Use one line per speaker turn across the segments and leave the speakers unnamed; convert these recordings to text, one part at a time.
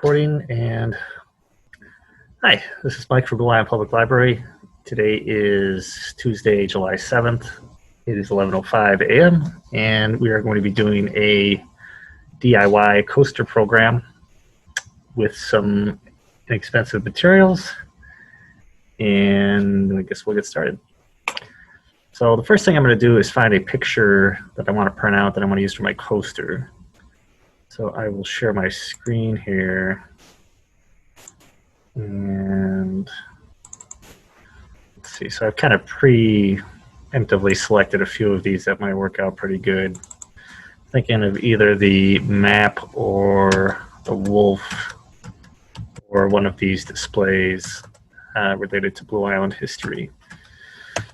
Recording. And hi, this is Mike from Blue Island Public Library. Today is Tuesday, July 7th. It is 11:05 a.m. and we are going to be doing a DIY coaster program with some inexpensive materials, and I guess we'll get started. So the first thing I'm going to do is find a picture that I want to print out that I want to use for my coaster. So I will share my screen here, and let's see. So I've kind of preemptively selected a few of these that might work out pretty good. Thinking of either the map or the wolf or one of these displays related to Blue Island history.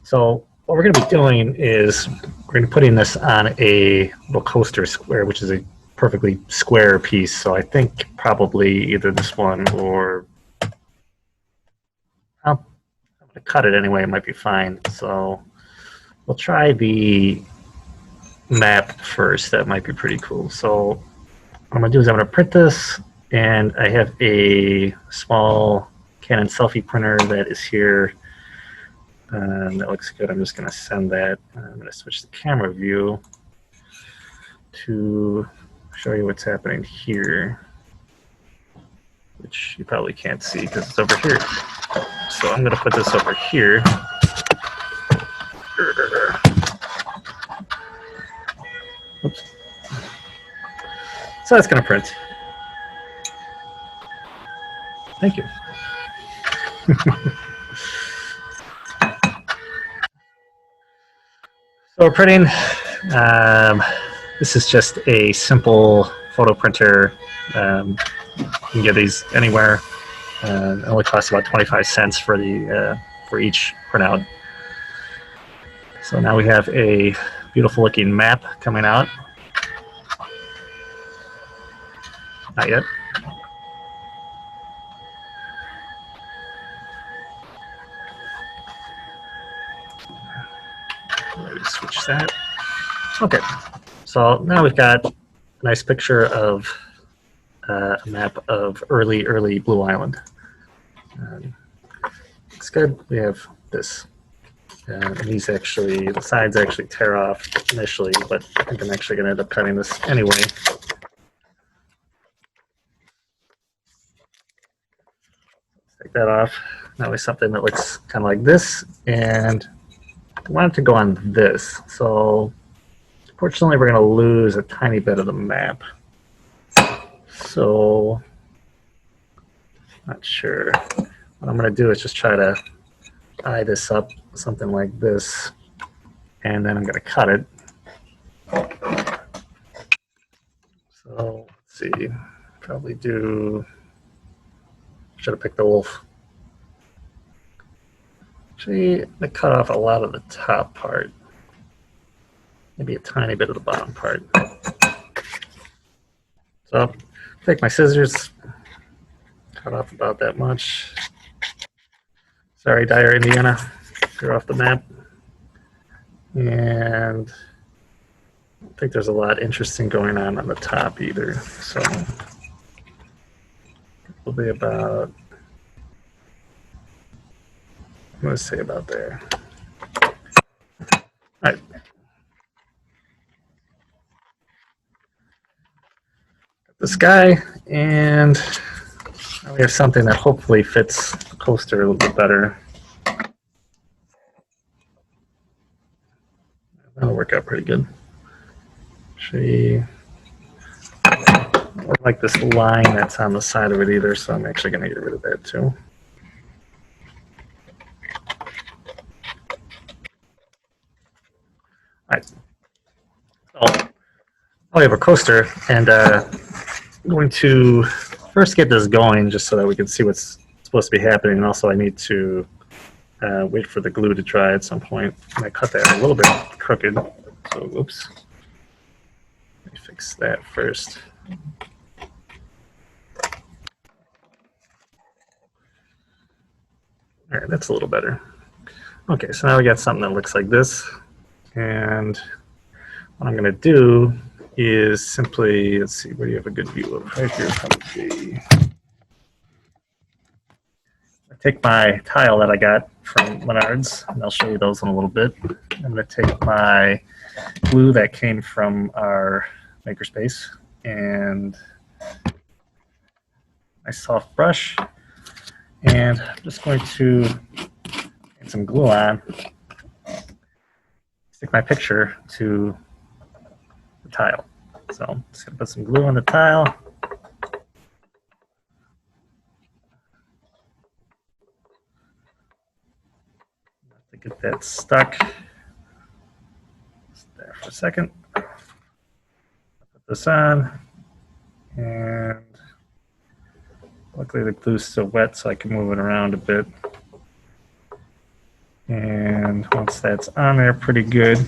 So what we're going to be doing is we're going to be putting this on a little coaster square, which is a perfectly square piece. So I think probably either this one or I'm going to cut it anyway. It might be fine. So we'll try the map first. That might be pretty cool. So what I'm going to do is I'm going to print this, and I have a small Canon selfie printer that is here. That looks good. I'm just going to send that. I'm going to switch the camera view to show you what's happening here, which you probably can't see because it's over here. So I'm going to put this over here. Oops. So that's going to print. Thank you. So we're printing. This is just a simple photo printer. You can get these anywhere. It only costs about 25 cents for the for each printout. So now we have a beautiful looking map coming out. Not yet. Let me switch that. Okay. So now we've got a nice picture of a map of early Blue Island. Looks good. We have this. And these actually, the sides actually tear off initially, but I think I'm actually going to end up cutting this anyway. Take that off. Now we have something that looks kind of like this, and I want it to go on this. So fortunately, we're going to lose a tiny bit of the map. So not sure. What I'm going to do is just try to eye this up, something like this, and then I'm going to cut it. So let's see, probably do, should have picked the wolf. Actually, I'm going to cut off a lot of the top part, maybe a tiny bit of the bottom part. So take my scissors, cut off about that much. Sorry, Dyer, Indiana, you're off the map. And I don't think there's a lot interesting going on the top either. So it'll be about, I'm going to say about there. All right. Got this guy, and now we have something that hopefully fits the coaster a little bit better. That'll work out pretty good. Actually, I don't like this line that's on the side of it either, so I'm actually going to get rid of that too. All right. So we have a coaster, and I'm going to first get this going just so that we can see what's supposed to be happening. And also I need to wait for the glue to dry at some point. I cut that a little bit crooked, so oops. Let me fix that first. All right, that's a little better. Okay, so now we got something that looks like this. And what I'm going to do is simply, let's see, where do you have a good view of? Right here, probably. take my tile that I got from Menards, and I'll show you those in a little bit. I'm going to take my glue that came from our makerspace and my soft brush, and I'm just going to get some glue on, stick my picture to the tile. So I'm just going to put some glue on the tile. To get that stuck. Just there for a second. Put this on, and luckily the glue's still wet, so I can move it around a bit. And once that's on there pretty good,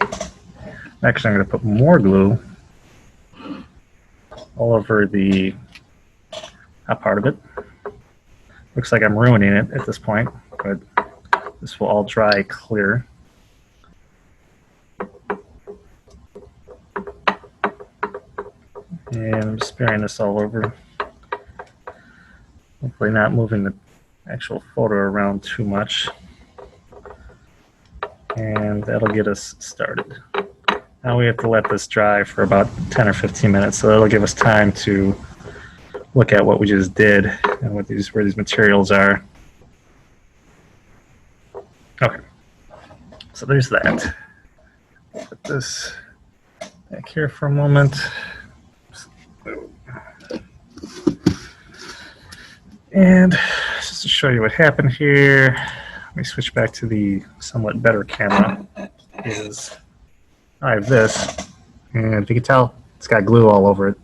actually I'm going to put more glue all over the top part of it. Looks like I'm ruining it at this point, but this will all dry clear. And I'm just spraying this all over. Hopefully not moving the actual photo around too much. And that'll get us started. Now we have to let this dry for about 10 or 15 minutes, so that'll give us time to look at what we just did and what where these materials are. Okay, so there's that. Put this back here for a moment. And just to show you what happened here, let me switch back to the somewhat better camera. I have this, and if you can tell, it's got glue all over it,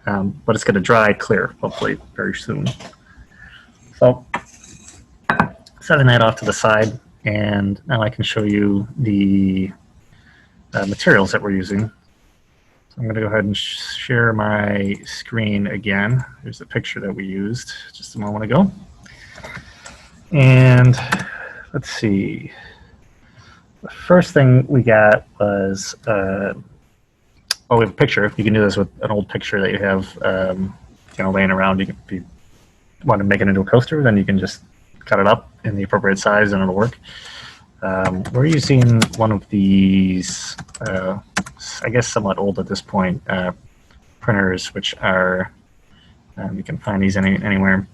but it's going to dry clear, hopefully, very soon. So, setting that off to the side, and now I can show you the materials that we're using. So I'm going to go ahead and share my screen again. Here's the picture that we used just a moment ago. And let's see. The first thing we got was, we have a picture. You can do this with an old picture that you have, laying around. If you want to make it into a coaster, then you can just cut it up in the appropriate size and it'll work. We're using one of these, I guess somewhat old at this point, printers, which are, you can find these anywhere.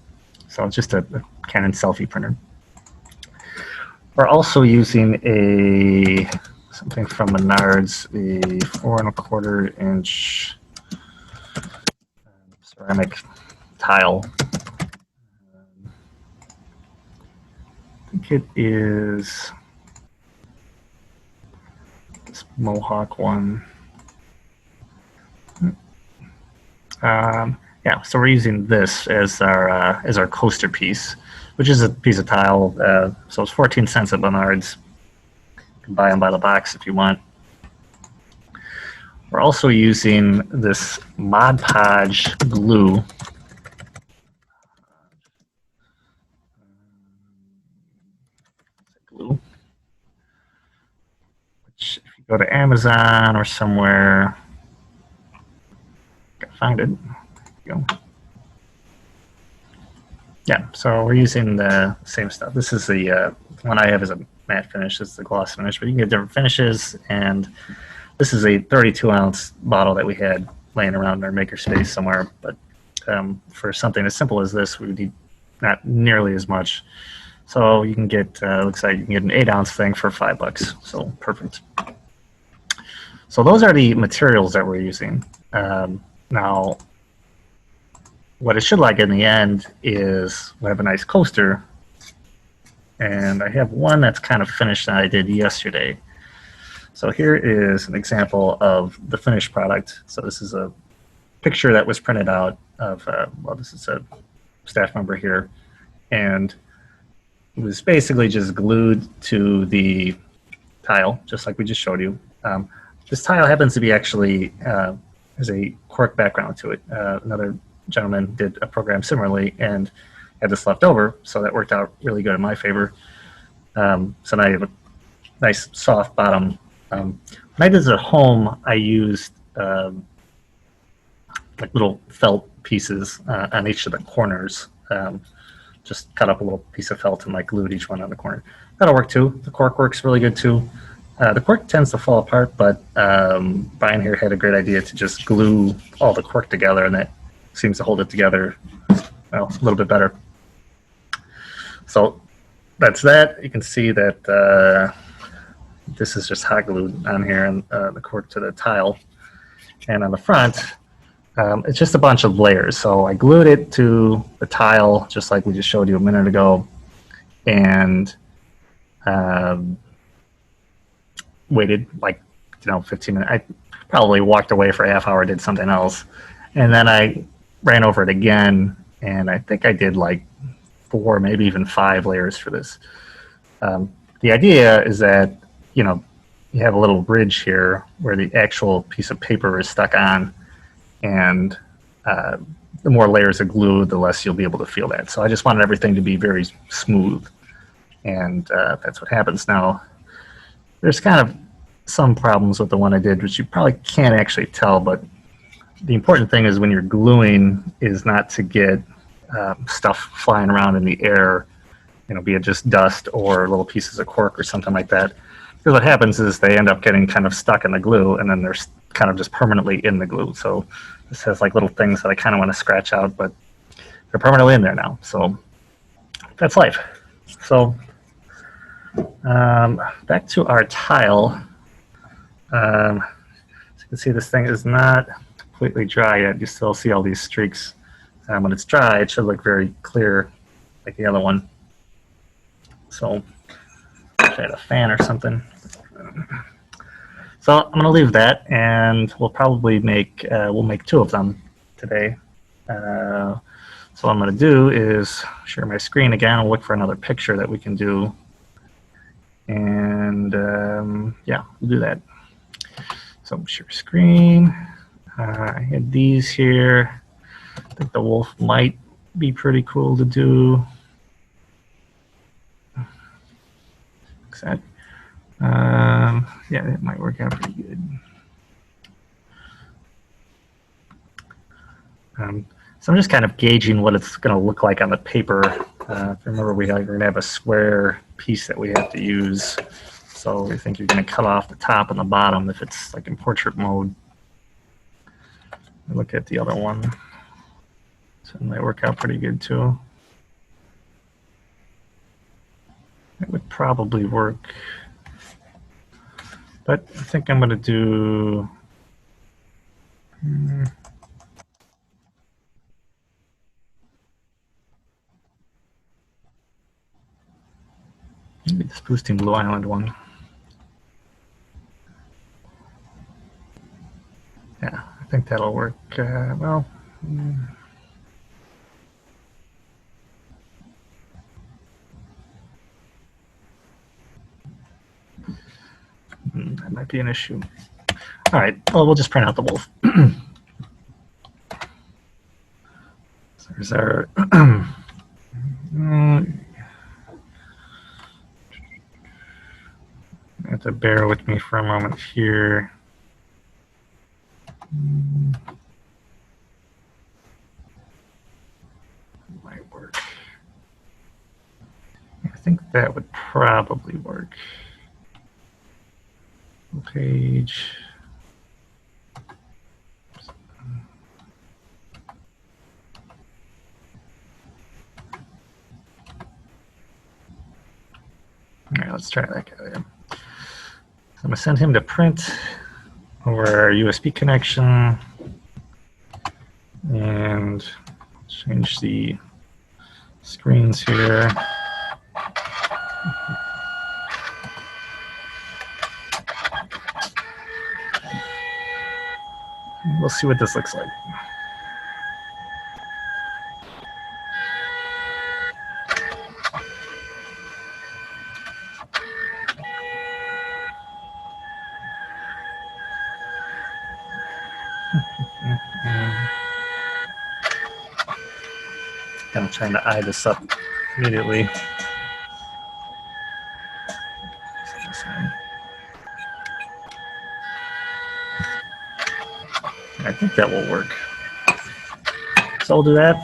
So it's just a Canon selfie printer. We're also using something from Menards, a 4¼ inch ceramic tile. I think it is this Mohawk one. Yeah, so we're using this as our coaster piece, which is a piece of tile. So it's 14 cents at Menards. You can buy them by the box if you want. We're also using this Podge Glue. Which, if you go to Amazon or somewhere, I find it. There you go. Yeah, so we're using the same stuff. This is the one I have is a matte finish. This is the gloss finish, but you can get different finishes. And this is a 32-ounce bottle that we had laying around in our makerspace somewhere. But for something as simple as this, we would need not nearly as much. So you can get, looks like you can get an 8-ounce thing for $5. So perfect. So those are the materials that we're using. Now, what it should like in the end is we have a nice coaster, and I have one that's kind of finished that I did yesterday. So here is an example of the finished product. So this is a picture that was printed out of, well, this is a staff member here, and it was basically just glued to the tile, just like we just showed you. This tile happens to be actually, there's a cork background to it. Another gentleman did a program similarly and had this left over, so that worked out really good in my favor. So now you have a nice soft bottom. When I did this at home, I used like little felt pieces on each of the corners. just cut up a little piece of felt and like glued each one on the corner. That'll work too. The cork works really good too. The cork tends to fall apart, but Brian here had a great idea to just glue all the cork together, and that seems to hold it together, well, a little bit better. So that's that. You can see that this is just hot glued on here, and the cork to the tile. And on the front, it's just a bunch of layers. So I glued it to the tile, just like we just showed you a minute ago, and waited like 15 minutes. I probably walked away for a half hour, did something else, and then I ran over it again, and I think I did like 4, maybe even 5 layers for this. The idea is that you have a little ridge here where the actual piece of paper is stuck on, and the more layers of glue, the less you'll be able to feel that. So I just wanted everything to be very smooth, and that's what happens. Now, there's kind of some problems with the one I did, which you probably can't actually tell, but the important thing is when you're gluing is not to get stuff flying around in the air, be it just dust or little pieces of cork or something like that. Because what happens is they end up getting kind of stuck in the glue, and then they're kind of just permanently in the glue. So this has like little things that I kind of want to scratch out, but they're permanently in there now. So that's life. So back to our tile. As you can see, this thing is not completely dry yet. You still see all these streaks. When it's dry, it should look very clear like the other one. So if I had a fan or something. So I'm going to leave that, and we'll probably make 2 of them today. So what I'm going to do is share my screen again. I'll look for another picture that we can do, and yeah, we'll do that. So share screen. I had these here. I think the wolf might be pretty cool to do. Yeah, it might work out pretty good. So I'm just kind of gauging what it's going to look like on the paper. Remember, we're going to have a square piece that we have to use. So I think you're going to cut off the top and the bottom if it's like in portrait mode. Look at the other one. So it might work out pretty good too. It would probably work. But I think I'm going to do... maybe this Boosting Blue Island one. Yeah, I think that'll work well. That might be an issue. All right, well, we'll just print out the wolf. So there's our... you have to bear with me for a moment here. Might work. I think that would probably work. Page. All right, let's try that guy. So I'm going to send him to print over our USB connection and change the screens here. We'll see what this looks like. I'm trying to eye this up immediately. I think that will work. So we'll do that.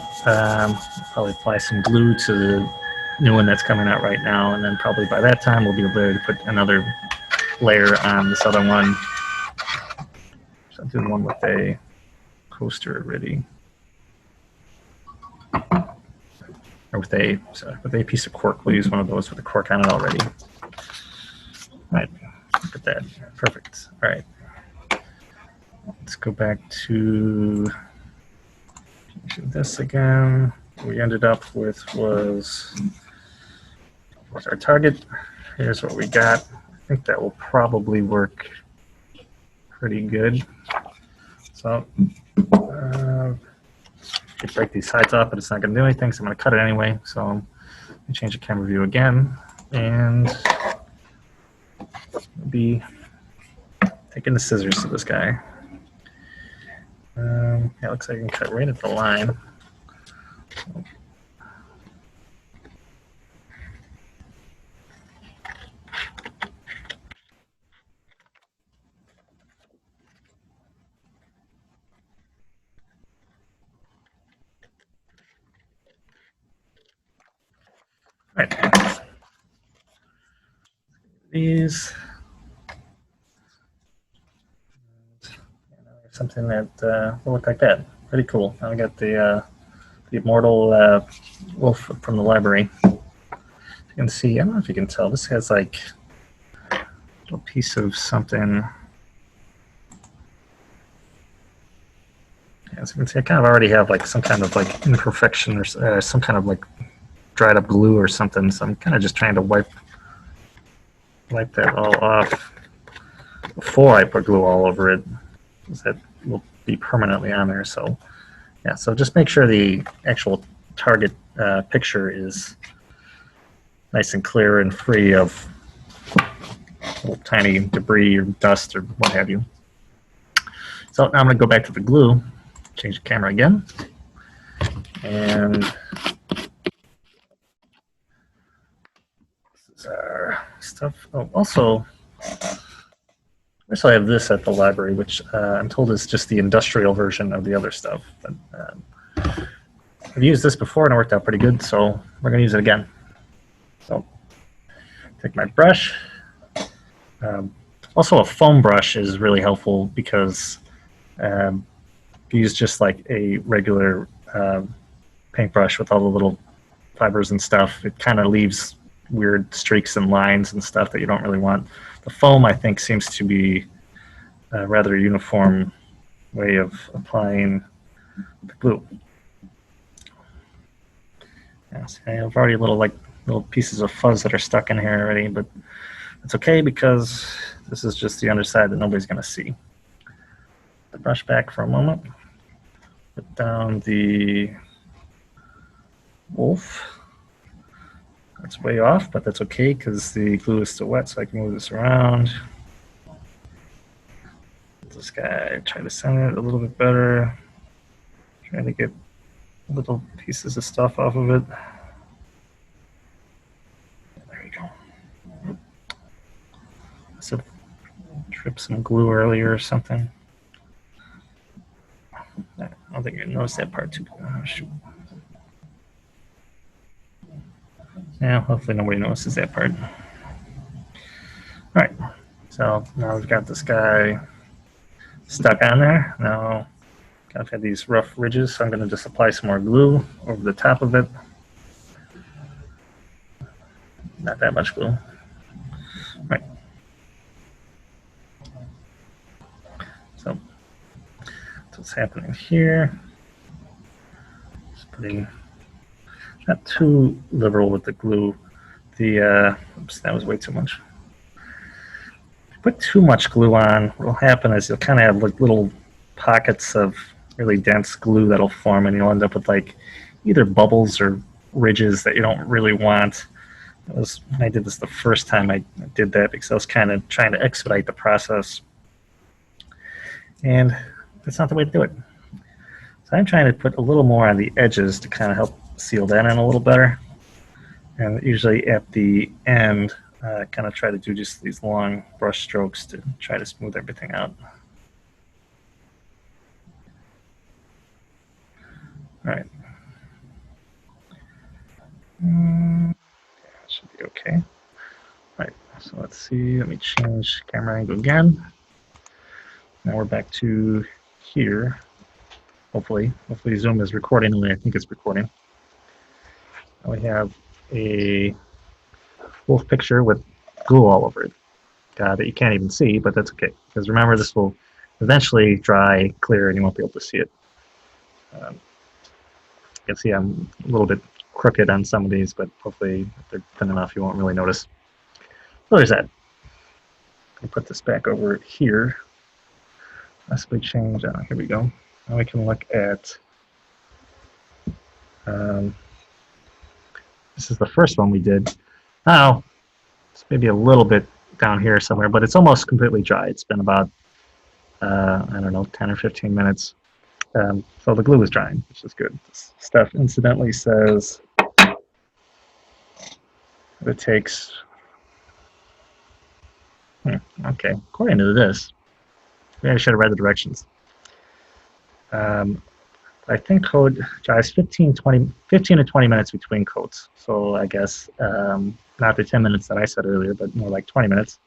probably apply some glue to the new one that's coming out right now, and then probably by that time we'll be able to put another layer on this other one. So I'll do the one with a coaster already, or with a piece of cork. We'll use one of those with a cork on it already. All right, look at that, perfect. All right, let's go back to this again. What we ended up with was our target. Here's what we got. I think that will probably work pretty good. So could break these sides off, but it's not going to do anything, so I'm going to cut it anyway. So let me change the camera view again, and be taking the scissors to this guy. Yeah, it looks like I can cut right at the line. Right. These. Something that will look like that. Pretty cool. Now we got the immortal wolf from the library. You can see, I don't know if you can tell, this has like a little piece of something. As you can see, I kind of already have like some kind of like imperfection or some kind of like dried up glue or something. So I'm kind of just trying to wipe that all off before I put glue all over it, because that will be permanently on there. So yeah, so just make sure the actual target picture is nice and clear and free of little tiny debris or dust or what have you. So now I'm going to go back to the glue, change the camera again, and this is our stuff. Oh, also, I have this at the library, which I'm told is just the industrial version of the other stuff. But I've used this before and it worked out pretty good, so we're going to use it again. So take my brush. Also, a foam brush is really helpful because if you use just like a regular paintbrush with all the little fibers and stuff, it kind of leaves weird streaks and lines and stuff that you don't really want. The foam, I think, seems to be a rather uniform way of applying the glue. Yes, I have already little pieces of fuzz that are stuck in here already, but it's okay because this is just the underside that nobody's going to see. The brush back for a moment. Put down the wolf. That's way off, but that's okay because the glue is still wet, so I can move this around. This guy, try to center it a little bit better. Trying to get little pieces of stuff off of it. There we go. Must have tripped some glue earlier or something. I don't think you noticed that part too. Oh, shoot. Yeah, hopefully nobody notices that part. All right, so now we've got this guy stuck on there. Now kind of had these rough ridges, so I'm going to just apply some more glue over the top of it. Not that much glue. All right. So that's what's happening here. Just putting, not too liberal with the glue. Oops, that was way too much. If you put too much glue on, what will happen is you'll kind of have like little pockets of really dense glue that'll form, and you'll end up with like either bubbles or ridges that you don't really want. When I did this the first time, I did that because I was kind of trying to expedite the process, and that's not the way to do it. So I'm trying to put a little more on the edges to kind of help seal that in a little better. And usually at the end, kind of try to do just these long brush strokes to try to smooth everything out. All right. let's see, let me change camera angle again. Now we're back to here. Hopefully Zoom is recording the way I think it's recording. Now we have a wolf picture with glue all over it that you can't even see, but that's okay. Because remember, this will eventually dry clear and you won't be able to see it. You can see I'm a little bit crooked on some of these, but hopefully if they're thin enough you won't really notice. So there's that. I'll put this back over here. Possibly change. Here we go. Now we can look at. This is the first one we did. Now it's maybe a little bit down here somewhere, but it's almost completely dry. It's been about I don't know, 10 or 15 minutes. So the glue is drying, which is good. This stuff incidentally says it takes. Okay, according to this, maybe I should have read the directions. I think code dries 15 to 20 minutes between coats. So I guess not the 10 minutes that I said earlier, but more like 20 minutes.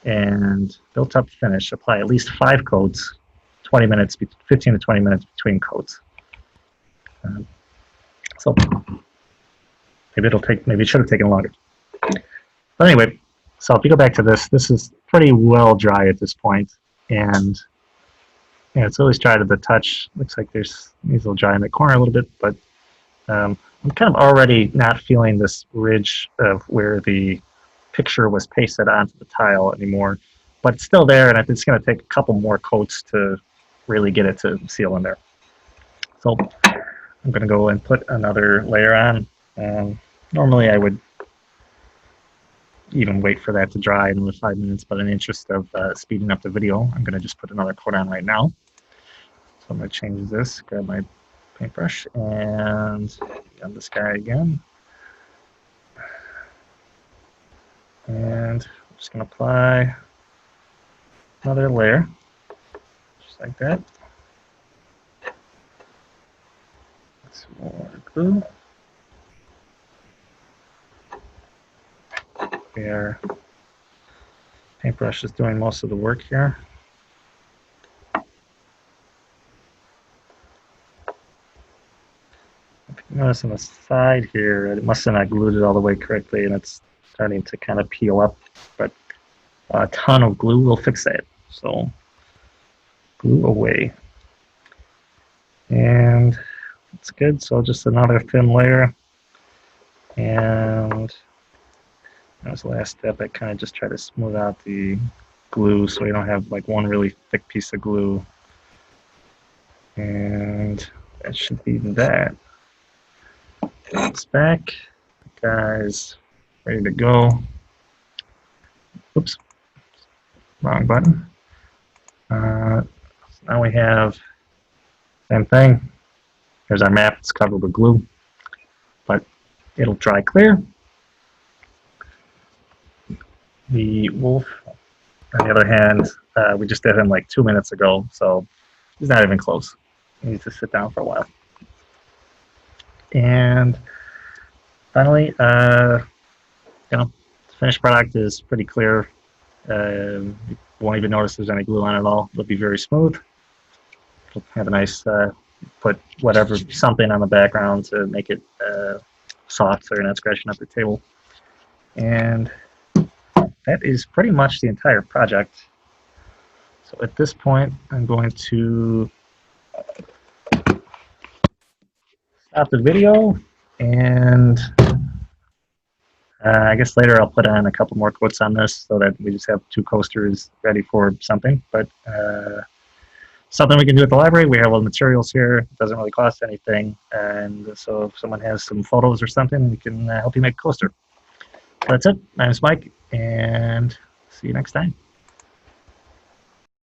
And built up finish, apply at least 5 coats, 20 minutes, 15 to 20 minutes between coats. So maybe it should have taken longer. But anyway, so if you go back to this is pretty well dry at this point, and yeah, it's always dry to the touch. Looks like there's needs a little dry in the corner a little bit, but I'm kind of already not feeling this ridge of where the picture was pasted onto the tile anymore, but it's still there, and it's going to take a couple more coats to really get it to seal in there. So I'm going to go and put another layer on. Normally I would even wait for that to dry in another 5 minutes, but in the interest of speeding up the video, I'm going to just put another coat on right now. So I'm going to change this, grab my paintbrush, and on this guy again. And I'm just going to apply another layer, just like that. Some more glue. Our paintbrush is doing most of the work here. If you notice on the side here, it must have not glued it all the way correctly, and it's starting to kind of peel up, but a ton of glue will fix that. So glue away. And it's good, so just another thin layer. And that was the last step. I kind of just try to smooth out the glue so you don't have like one really thick piece of glue. And that should be that. It's back. Guys, ready to go. Oops, wrong button. So now we have same thing. Here's our map. It's covered with glue, but it'll dry clear. The wolf, on the other hand, we just did him like 2 minutes ago, so he's not even close. He needs to sit down for a while. And finally, the finished product is pretty clear. You won't even notice there's any glue on it at all. It'll be very smooth. It'll have a nice, put something on the background to make it soft so you're not scratching up the table. And that is pretty much the entire project. So at this point, I'm going to stop the video, and I guess later I'll put on a couple more quotes on this so that we just have 2 coasters ready for something. But something we can do at the library. We have all the materials here. It doesn't really cost anything. And so if someone has some photos or something, we can help you make a coaster. So that's it. My name's Mike, and see you next time.